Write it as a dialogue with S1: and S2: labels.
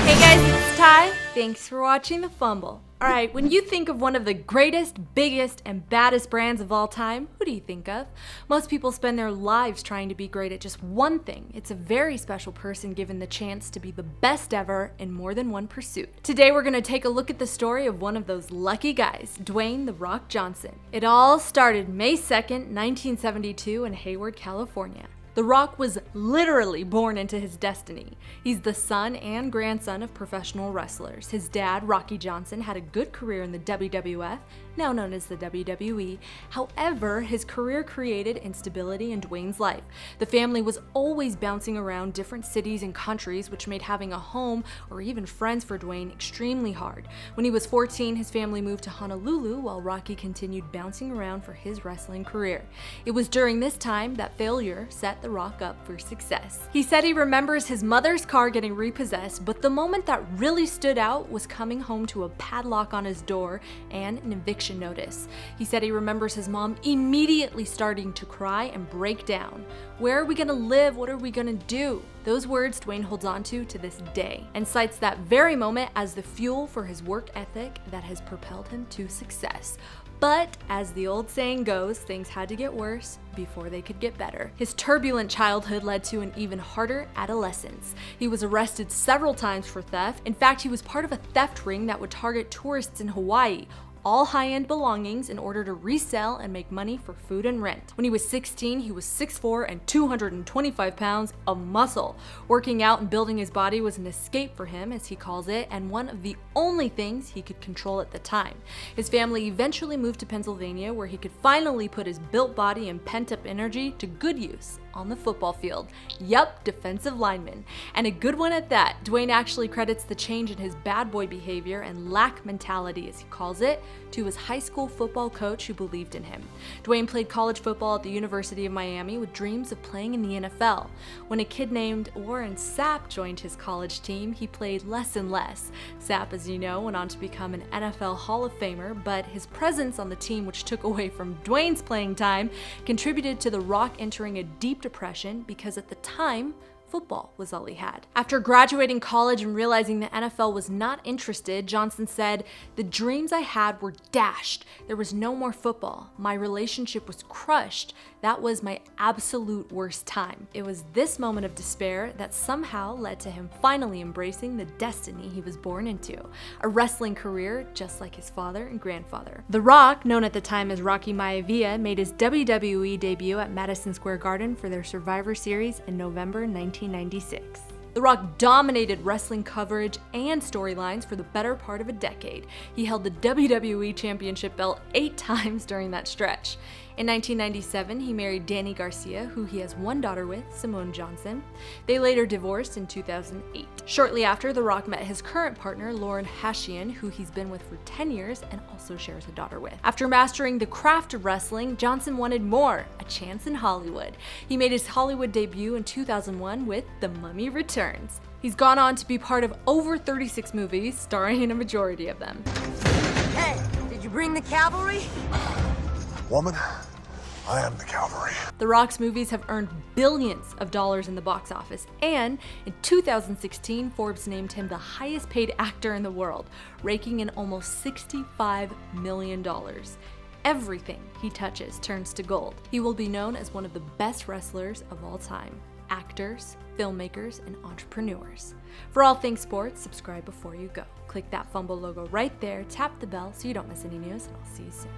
S1: Hey guys, it's Ty. Thanks for watching the Fumble. Alright, when you think of one of the greatest, biggest, and baddest brands of all time, who do you think of? Most people spend their lives trying to be great at just one thing. It's a very special person given the chance to be the best ever in more than one pursuit. Today we're going to take a look at the story of one of those lucky guys, Dwayne "The Rock" Johnson. It all started May 2nd, 1972 in Hayward, California. The Rock was literally born into his destiny. He's the son and grandson of professional wrestlers. His dad, Rocky Johnson, had a good career in the WWF, now known as the WWE. However, his career created instability in Dwayne's life. The family was always bouncing around different cities and countries, which made having a home or even friends for Dwayne extremely hard. When he was 14, his family moved to Honolulu while Rocky continued bouncing around for his wrestling career. It was during this time that failure set the Rock up for success. He said he remembers his mother's car getting repossessed, but the moment that really stood out was coming home to a padlock on his door and an eviction notice. He said he remembers his mom immediately starting to cry and break down. Where are we gonna live? What are we gonna do? Those words Dwayne holds on to this day and cites that very moment as the fuel for his work ethic that has propelled him to success. But as the old saying goes, things had to get worse before they could get better. His turbulent childhood led to an even harder adolescence. He was arrested several times for theft. In fact, he was part of a theft ring that would target tourists in Hawaii, all high-end belongings in order to resell and make money for food and rent. When he was 16, he was 6'4" and 225 pounds of muscle. Working out and building his body was an escape for him, as he calls it, and one of the only things he could control at the time. His family eventually moved to Pennsylvania, where he could finally put his built body and pent-up energy to good use on the football field. Yup, defensive lineman. And a good one at that. Dwayne actually credits the change in his bad boy behavior and lack mentality, as he calls it, to his high school football coach who believed in him. Dwayne played college football at the University of Miami with dreams of playing in the NFL. When a kid named Warren Sapp joined his college team, he played less and less. Sapp, as you know, went on to become an NFL Hall of Famer, but his presence on the team, which took away from Dwayne's playing time, contributed to The Rock entering a deep depression because at the time, football was all he had. After graduating college and realizing the NFL was not interested, Johnson said, "The dreams I had were dashed. There was no more football. My relationship was crushed. That was my absolute worst time." It was this moment of despair that somehow led to him finally embracing the destiny he was born into, a wrestling career just like his father and grandfather. The Rock, known at the time as Rocky Maivia, made his WWE debut at Madison Square Garden for their Survivor Series in November 1996. The Rock dominated wrestling coverage and storylines for the better part of a decade. He held the WWE Championship belt 8 times during that stretch. In 1997, he married Dany Garcia, who he has one daughter with, Simone Johnson. They later divorced in 2008. Shortly after, The Rock met his current partner, Lauren Hashian, who he's been with for 10 years and also shares a daughter with. After mastering the craft of wrestling, Johnson wanted more, a chance in Hollywood. He made his Hollywood debut in 2001 with The Mummy Returns. He's gone on to be part of over 36 movies, starring in a majority of them.
S2: Hey, did you bring the cavalry?
S3: Woman, I am the cavalry.
S1: The Rock's movies have earned billions of dollars in the box office, and in 2016, Forbes named him the highest paid actor in the world, raking in almost $65 million. Everything he touches turns to gold. He will be known as one of the best wrestlers of all time. Actors, filmmakers, and entrepreneurs. For all things sports, subscribe before you go. Click that Fumble logo right there, tap the bell so you don't miss any news, and I'll see you soon.